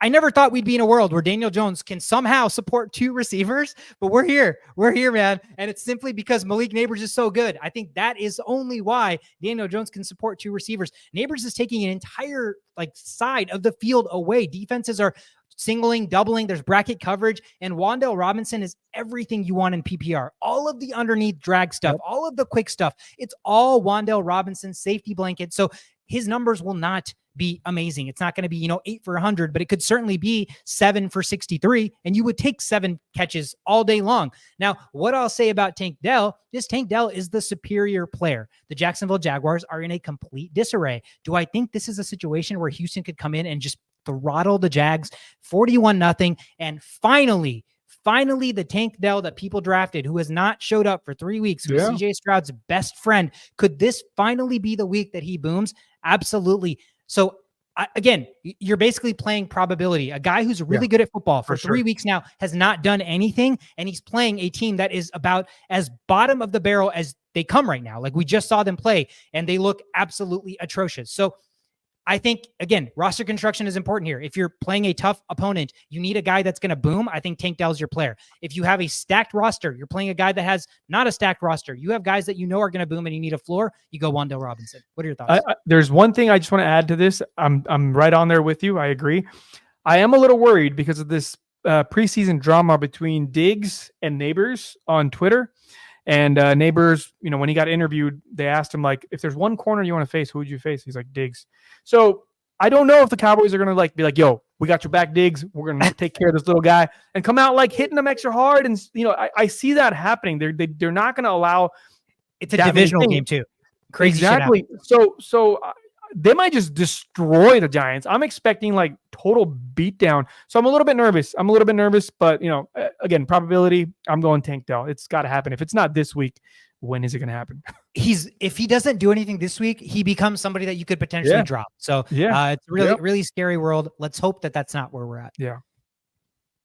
I never thought we'd be in a world where Daniel Jones can somehow support 2 receivers, but we're here. We're here, man. And it's simply because Malik Neighbors is so good. I think that is only why Daniel Jones can support 2 receivers. Neighbors is taking an entire side of the field away. Defenses are singling, doubling, there's bracket coverage, and Wandale Robinson is everything you want in PPR. All of the underneath drag stuff, all of the quick stuff, it's all Wandale Robinson safety blanket. So his numbers will not be amazing. It's not going to be, 8 for 100, but it could certainly be 7 for 63, and you would take 7 catches all day long. Now, what I'll say about Tank Dell is Tank Dell is the superior player. The Jacksonville Jaguars are in a complete disarray. Do I think this is a situation where Houston could come in and just throttle the Jags 41-0, and finally the Tank Dell that people drafted, who has not showed up for 3 weeks, who's CJ Stroud's best friend, could this finally be the week that he booms? Absolutely. So again, you're basically playing probability. A guy who's really good at football for 3 weeks now has not done anything, and he's playing a team that is about as bottom of the barrel as they come right now. Like we just saw them play, and they look absolutely atrocious. So I think, again, roster construction is important here. If you're playing a tough opponent, you need a guy that's going to boom. I think Tank Dell's your player. If you have a stacked roster, you're playing a guy that has not a stacked roster. You have guys that you know are going to boom and you need a floor. You go Wandale Robinson. What are your thoughts? There's one thing I just want to add to this. I'm right on there with you. I agree. I am a little worried because of this preseason drama between Diggs and Neighbors on Twitter. And Neighbors, when he got interviewed, they asked him, if there's one corner you want to face, who would you face? He's like, Diggs. So I don't know if the Cowboys are going to be like, yo, we got your back, Diggs. We're going to take care of this little guy and come out hitting them extra hard. And, I see that happening. They're not going to allow. It's a divisional game too. Crazy. Exactly. So they might just destroy the Giants. I'm expecting total beatdown. So I'm a little bit nervous. But again, probability, I'm going Tank Dell. It's got to happen. If it's not this week, when is it going to happen? If he doesn't do anything this week, he becomes somebody that you could potentially drop. So it's really scary world. Let's hope that that's not where we're at. Yeah.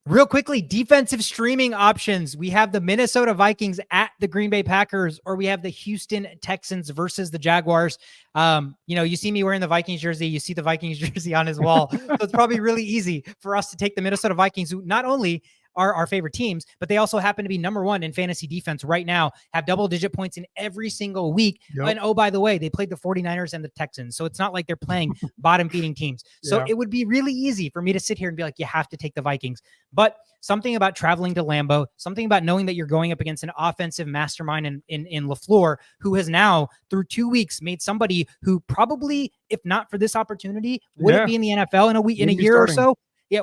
Real quickly, defensive streaming options. We have the Minnesota Vikings at the Green Bay Packers, or we have the Houston Texans versus the Jaguars. You see me wearing the Vikings jersey. You see the Vikings jersey on his wall. So it's probably really easy for us to take the Minnesota Vikings, who not only are our favorite teams, but they also happen to be number 1 in fantasy defense right now, have double-digit points in every single week. Yep. And oh, by the way, they played the 49ers and the Texans. So it's not like they're playing bottom-feeding teams. So it would be really easy for me to sit here and be like, you have to take the Vikings. But something about traveling to Lambeau, something about knowing that you're going up against an offensive mastermind in LaFleur, who has now, through 2 weeks, made somebody who probably, if not for this opportunity, wouldn't be in the NFL in a year or so. Yeah,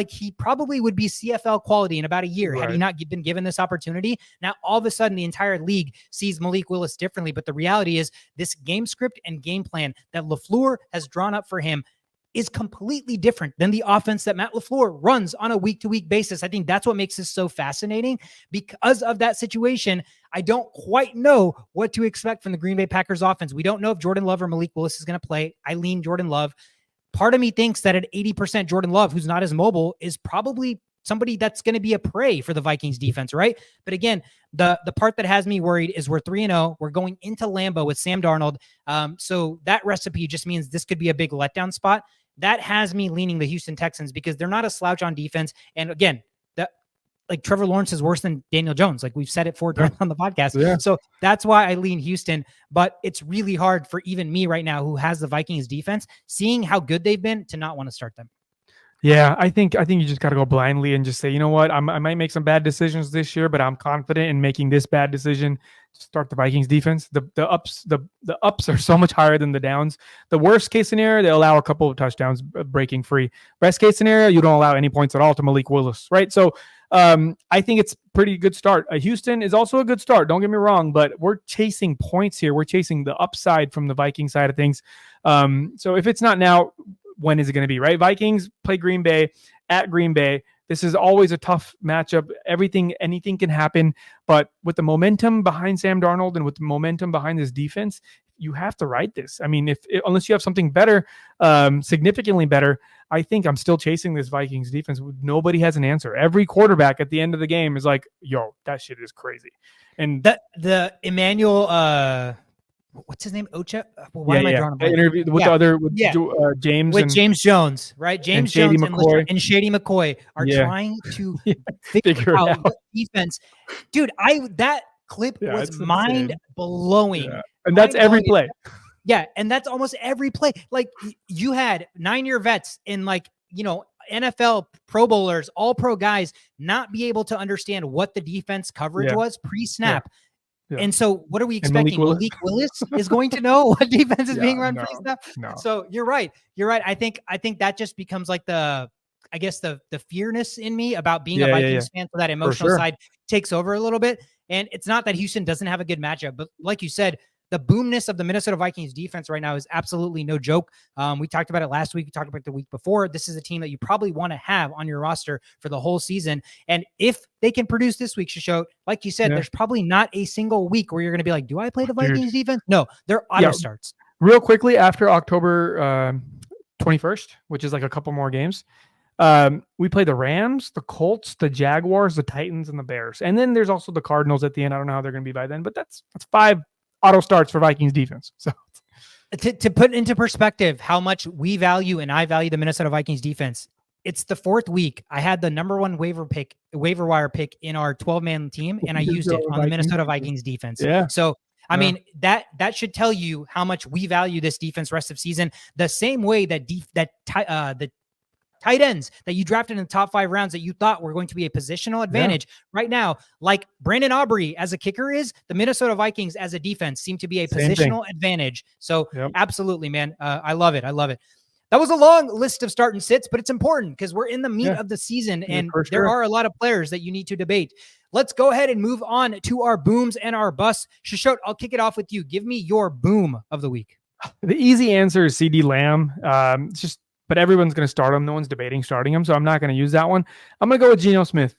he probably would be CFL quality in about a year had he not been given this opportunity. Now, all of a sudden, the entire league sees Malik Willis differently. But the reality is this game script and game plan that LaFleur has drawn up for him is completely different than the offense that Matt LaFleur runs on a week-to-week basis. I think that's what makes this so fascinating. Because of that situation, I don't quite know what to expect from the Green Bay Packers offense. We don't know if Jordan Love or Malik Willis is going to play. I lean Jordan Love. Part of me thinks that at 80% Jordan Love, who's not as mobile, is probably somebody that's going to be a prey for the Vikings defense, right? But again, the part that has me worried is we're 3-0. We're going into Lambeau with Sam Darnold. So that recipe just means this could be a big letdown spot. That has me leaning the Houston Texans because they're not a slouch on defense. And again, Trevor Lawrence is worse than Daniel Jones. We've said it 4 times on the podcast. Yeah. So that's why I lean Houston, but it's really hard for even me right now, who has the Vikings defense, seeing how good they've been, to not want to start them. Yeah, I think you just got to go blindly and just say, you know what, I might make some bad decisions this year, but I'm confident in making this bad decision. Start the Vikings defense. The ups are so much higher than the downs. The worst case scenario, they allow a couple of touchdowns breaking free. Best case scenario, you don't allow any points at all to Malik Willis, right? So I think it's pretty good start. Houston is also a good start. Don't get me wrong, but we're chasing points here. We're chasing the upside from the Viking side of things. So if it's not now, when is it going to be, right? Vikings play Green Bay at Green Bay. This is always a tough matchup. Anything can happen, but with the momentum behind Sam Darnold and with the momentum behind this defense, you have to ride this. I mean, unless you have something better, significantly better, I think I'm still chasing this Vikings defense. Nobody has an answer. Every quarterback at the end of the game is like, yo, that shit is crazy. And the Emmanuel, what's his name? Ocha? Well, why am I drawing a blank? Interview with the other with James with and James Jones, right? James Shady Jones McCoy. and Shady McCoy are trying to figure out out what defense. Dude, that clip was mind blowing. Yeah. And that's every play. Yeah, and that's almost every play. Like you had 9-year vets and like, NFL Pro Bowlers, all pro guys not be able to understand what the defense coverage was pre-snap. Yeah. And so what are we expecting? Malik Willis is going to know what defense is being run pre-snap? No. So you're right. I think that just becomes like the fearness in me about being a Vikings fan, so that emotional side takes over a little bit. And it's not that Houston doesn't have a good matchup, but like you said, the boomness of the Minnesota Vikings defense right now is absolutely no joke. We talked about it last week. We talked about it the week before. This is a team that you probably want to have on your roster for the whole season. And if they can produce this week, Shisho, like you said, there's probably not a single week where you're going to be like, do I play the Vikings defense? No, they're auto starts. Real quickly, after October 21st, which is like a couple more games, we play the Rams, the Colts, the Jaguars, the Titans, and the Bears. And then there's also the Cardinals at the end. I don't know how they're going to be by then, but that's 5 auto starts for Vikings defense. So to put into perspective how much we value and I value the Minnesota Vikings defense, it's the 4th week. I had the number 1 waiver wire pick in our 12-man team, and I used it on the Minnesota Vikings defense. Yeah. So I mean, that should tell you how much we value this defense rest of season. The same way that the tight ends that you drafted in the top 5 rounds that you thought were going to be a positional advantage right now, like Brandon Aubrey as a kicker is, the Minnesota Vikings as a defense seem to be a positional advantage. So absolutely, man. I love it. That was a long list of start and sits, but it's important because we're in the meat of the season and there are a lot of players that you need to debate. Let's go ahead and move on to our booms and our busts. Shishot, I'll kick it off with you. Give me your boom of the week. The easy answer is CD Lamb. But everyone's going to start him. No one's debating starting him, so I'm not going to use that one. I'm going to go with Geno Smith.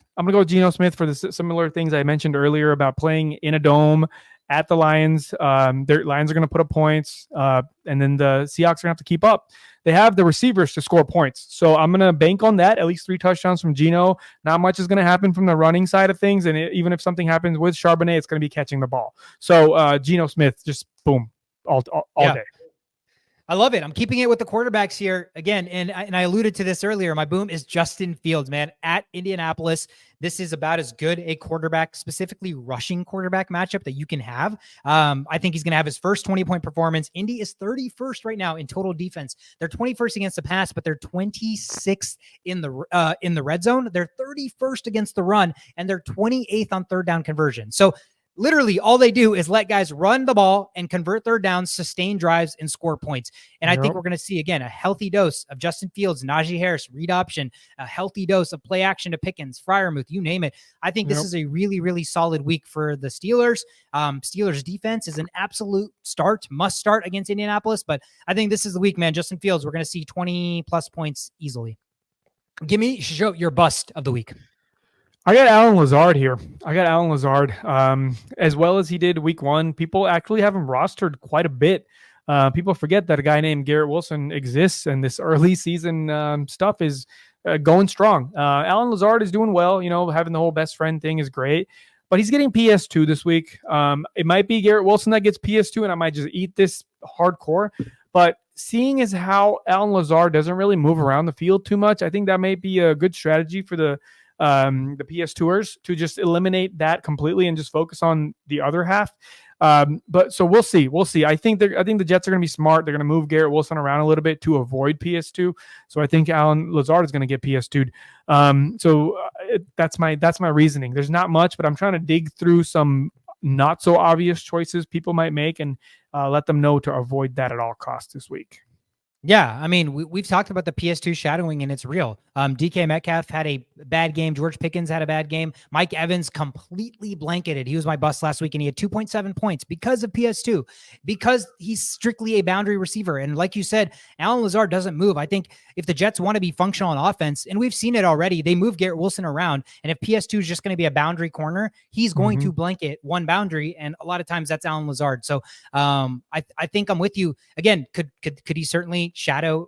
For the similar things I mentioned earlier about playing in a dome at the Lions. Their Lions are going to put up points, and then the Seahawks are going to have to keep up. They have the receivers to score points, so I'm going to bank on that. At least 3 touchdowns from Geno. Not much is going to happen from the running side of things, and even if something happens with Charbonnet, it's going to be catching the ball. So Geno Smith, just boom, all day. I love it. I'm keeping it with the quarterbacks here again. And I alluded to this earlier. My boom is Justin Fields, man, at Indianapolis. This is about as good a quarterback, specifically rushing quarterback matchup that you can have. I think he's going to have his first 20-point performance. Indy is 31st right now in total defense. They're 21st against the pass, but they're 26th in the red zone. They're 31st against the run, and they're 28th on third down conversion. So literally all they do is let guys run the ball and convert third downs, sustain drives, and score points. And I think we're going to see, again, a healthy dose of Justin Fields, Najee Harris, read option, a healthy dose of play action to Pickens, Freiermuth, you name it. I think this is a really, really solid week for the Steelers. Steelers defense is an absolute must start against Indianapolis. But I think this is the week, man. Justin Fields, we're going to see 20-plus points easily. Give me your bust of the week. I got Allen Lazard here. As well as he did week 1. People actually have him rostered quite a bit. People forget that a guy named Garrett Wilson exists, and this early season stuff is going strong. Allen Lazard is doing well. Having the whole best friend thing is great, but he's getting PS2 this week. It might be Garrett Wilson that gets PS2, and I might just eat this hardcore. But seeing as how Allen Lazard doesn't really move around the field too much, I think that may be a good strategy for the PS2ers to just eliminate that completely and just focus on the other half. But so we'll see. I think the Jets are going to be smart. They're going to move Garrett Wilson around a little bit to avoid PS2. So I think Allen Lazard is going to get PS2'd. That's my reasoning. There's not much, but I'm trying to dig through some not so obvious choices people might make and let them know to avoid that at all costs this week. Yeah, I mean, we've talked about the PS2 shadowing, and it's real. DK Metcalf had a bad game. George Pickens had a bad game. Mike Evans completely blanketed. He was my bust last week, and he had 2.7 points because of PS2, because he's strictly a boundary receiver. And like you said, Allen Lazard doesn't move. I think if the Jets want to be functional on offense, and we've seen it already, they move Garrett Wilson around. And if PS2 is just going to be a boundary corner, he's going to blanket one boundary. And a lot of times that's Allen Lazard. So I think I'm with you. Again, could he certainly me shadow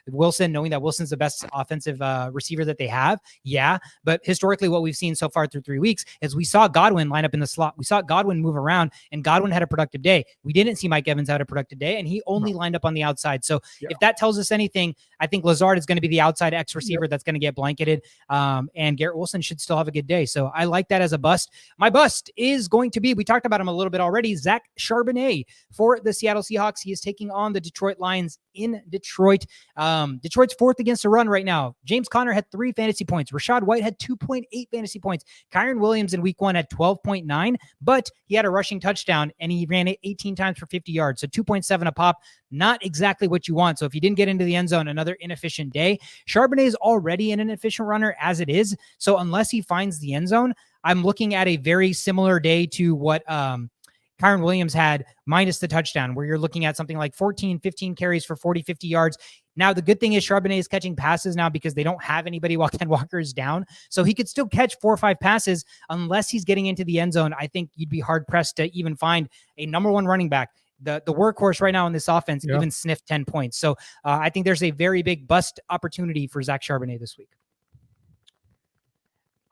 Wilson, knowing that Wilson's the best offensive receiver that they have? Yeah. But historically, what we've seen so far through 3 weeks is we saw Godwin line up in the slot. We saw Godwin move around, and Godwin had a productive day. We didn't see Mike Evans have a productive day, and he only lined up on the outside. So if that tells us anything, I think Lazard is going to be the outside X receiver that's going to get blanketed. And Garrett Wilson should still have a good day. So I like that as a bust. My bust is going to be, we talked about him a little bit already, Zach Charbonnet for the Seattle Seahawks. He is taking on the Detroit Lions in Detroit. Detroit's fourth against the run right now. James Conner had 3 fantasy points. Rashad White had 2.8 fantasy points. Kyron Williams in week 1 had 12.9, but he had a rushing touchdown and he ran it 18 times for 50 yards. So 2.7 a pop, not exactly what you want. So if you didn't get into the end zone, another inefficient day. Charbonnet is already an inefficient runner as it is. So unless he finds the end zone, I'm looking at a very similar day to what Kyron Williams had minus the touchdown, where you're looking at something like 14, 15 carries for 40, 50 yards. Now, the good thing is Charbonnet is catching passes now because they don't have anybody while Ken Walker is down. So he could still catch 4 or 5 passes unless he's getting into the end zone. I think you'd be hard pressed to even find a number 1 running back. The workhorse right now in this offense even sniffed 10 points. So I think there's a very big bust opportunity for Zach Charbonnet this week.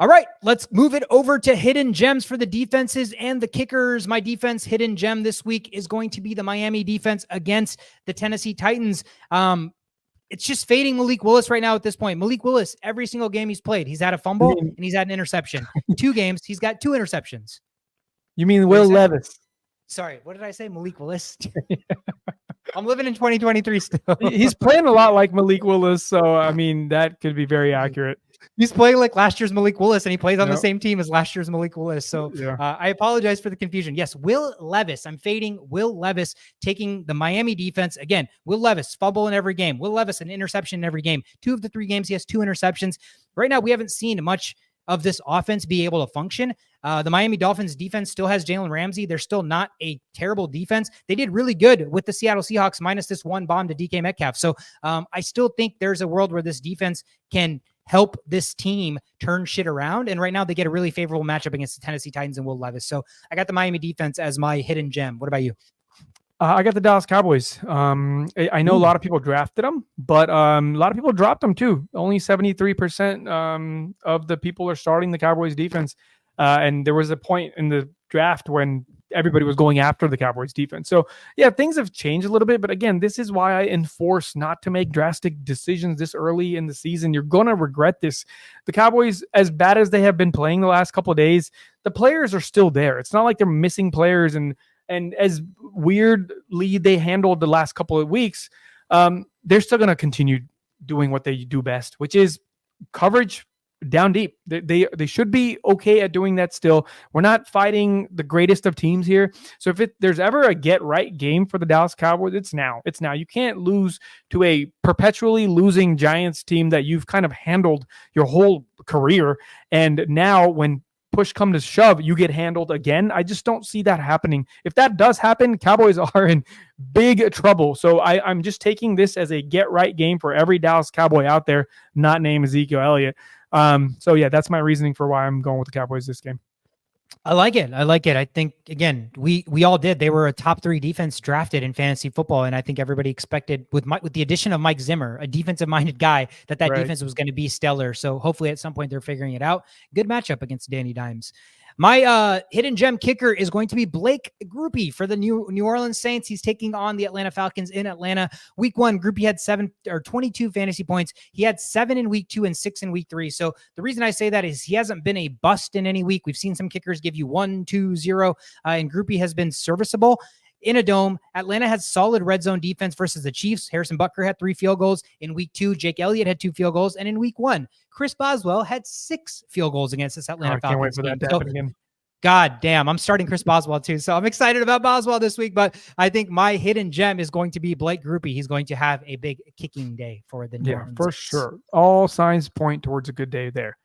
All right, let's move it over to hidden gems for the defenses and the kickers. My defense hidden gem this week is going to be the Miami defense against the Tennessee Titans. It's just fading Malik Willis right now at this point. Malik Willis, every single game he's played, he's had a fumble and he's had an interception. 2 games, he's got 2 interceptions. You mean Will Levis? Sorry, what did I say? Malik Willis? I'm living in 2023 still. He's playing a lot like Malik Willis, so, I mean, that could be very accurate. He's playing like last year's Malik Willis, and he plays on the same team as last year's Malik Willis. So I apologize for the confusion. Yes, Will Levis. I'm fading Will Levis, taking the Miami defense. Again, Will Levis, fumble in every game. Will Levis, an interception in every game. 2 of the 3 games, he has 2 interceptions. Right now, we haven't seen much of this offense be able to function. The Miami Dolphins defense still has Jalen Ramsey. They're still not a terrible defense. They did really good with the Seattle Seahawks minus this 1 bomb to DK Metcalf. So I still think there's a world where this defense can help this team turn shit around. And right now they get a really favorable matchup against the Tennessee Titans and Will Levis. So I got the Miami defense as my hidden gem. What about you? I got the Dallas Cowboys. I know a lot of people drafted them, but a lot of people dropped them too. Only 73% of the people are starting the Cowboys defense. And there was a point in the draft when everybody was going after the Cowboys defense. So yeah, things have changed a little bit, but again, this is why I enforce not to make drastic decisions this early in the season. You're going to regret this. The Cowboys, as bad as they have been playing the last couple of days, the players are still there. It's not like they're missing players, and as weirdly they handled the last couple of weeks, they're still going to continue doing what they do best, which is coverage down deep. They should be okay at doing that still. We're not fighting the greatest of teams here. So if there's ever a get right game for the Dallas Cowboys, it's now. It's now. You can't lose to a perpetually losing Giants team that you've kind of handled your whole career. And now when push come to shove, you get handled again. I just don't see that happening. If that does happen, Cowboys are in big trouble. So I'm just taking this as a get right game for every Dallas Cowboy out there, not named Ezekiel Elliott. So yeah, that's my reasoning for why I'm going with the Cowboys this game. I like it. I think, again, we all did. They were a top 3 defense drafted in fantasy football. And I think everybody expected with the addition of Mike Zimmer, a defensive minded guy, that defense was going to be stellar. So hopefully at some point they're figuring it out. Good matchup against Danny Dimes. My hidden gem kicker is going to be Blake Grupe for the New Orleans Saints. He's taking on the Atlanta Falcons in Atlanta. Week 1, Grupe had 22 fantasy points. He had 7 in week 2 and 6 in week 3. So the reason I say that is he hasn't been a bust in any week. We've seen some kickers give you 1, 2, 0, and Grupe has been serviceable. In a dome, Atlanta has solid red zone defense versus the Chiefs. Harrison Butker had 3 field goals. In week 2, Jake Elliott had 2 field goals. And in week 1, Chris Boswell had 6 field goals against this Atlanta Falcons. I can't wait for that to happen again. God damn, I'm starting Chris Boswell too. So I'm excited about Boswell this week, but I think my hidden gem is going to be Blake Grupe. He's going to have a big kicking day for the New Orleans for Saints. Sure. All signs point towards a good day there.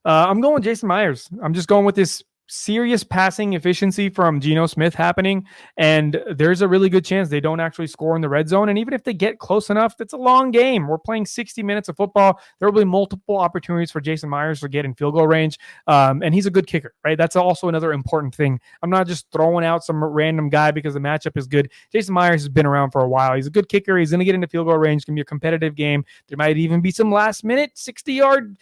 I'm going with Jason Myers. I'm just going with this serious passing efficiency from Geno Smith happening, and there's a really good chance they don't actually score in the red zone. And even if they get close enough, it's a long game. We're playing 60 minutes of football. There will be multiple opportunities for Jason Myers to get in field goal range, and he's a good kicker, right? That's also another important thing. I'm not just throwing out some random guy because the matchup is good. Jason Myers has been around for a while. He's a good kicker. He's going to get into field goal range. It's going to be a competitive game. There might even be some last-minute 60-yard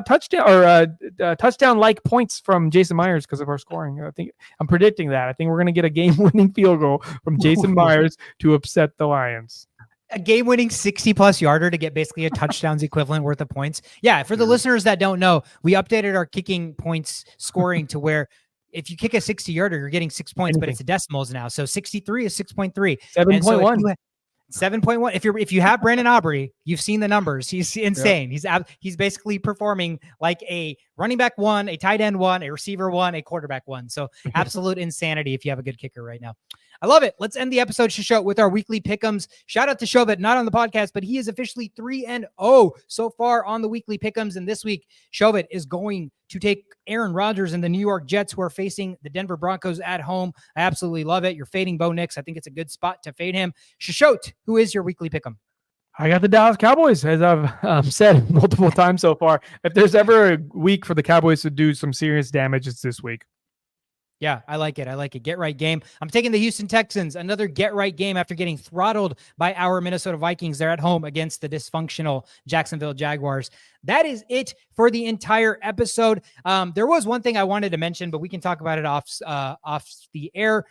touchdown or touchdown-like points from Jason Myers because of our scoring. I think I'm predicting that. I think we're going to get a game-winning field goal from Jason Myers to upset the Lions. A game-winning 60-plus yarder to get basically a touchdown's equivalent worth of points. Yeah, for the listeners that don't know, we updated our kicking points scoring to where if you kick a 60-yarder, you're getting 6 points, but it's decimals now. So 63 is 6.3. 7.1. 7.1. If you have Brandon Aubrey, you've seen the numbers. He's insane. Yep. He's basically performing like a running back one, a tight end one, a receiver one, a quarterback one. So absolute insanity if you have a good kicker right now. I love it. Let's end the episode, Shisho, with our weekly Pickems. Shout out to Chauvin, not on the podcast, but he is officially 3-0 so far on the weekly Pickems. And this week, Chauvin is going to take Aaron Rodgers and the New York Jets, who are facing the Denver Broncos at home. I absolutely love it. You're fading Bo Nix. I think it's a good spot to fade him. Shishot, who is your weekly Pickem? I got the Dallas Cowboys, as I've said multiple times so far. If there's ever a week for the Cowboys to do some serious damage, it's this week. Yeah, I like it. Get right game. I'm taking the Houston Texans, another get right game after getting throttled by our Minnesota Vikings. They're at home against the dysfunctional Jacksonville Jaguars. That is it for the entire episode. There was one thing I wanted to mention, but we can talk about it off the air.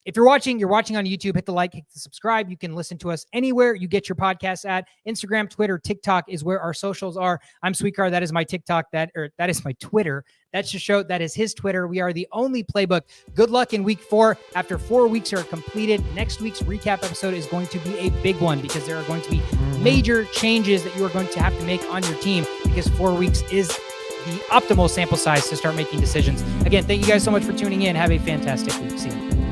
If you're watching on YouTube, hit the like, hit the subscribe. You can listen to us anywhere you get your podcasts at. Instagram, Twitter, TikTok is where our socials are. I'm Sweetcar. That is my TikTok. That is my Twitter. That's Shisho. That is his Twitter. We are the only playbook. Good luck in week 4. After 4 weeks are completed, next week's recap episode is going to be a big one because there are going to be major changes that you are going to have to make on your team because 4 weeks is the optimal sample size to start making decisions. Again, thank you guys so much for tuning in. Have a fantastic week. See you.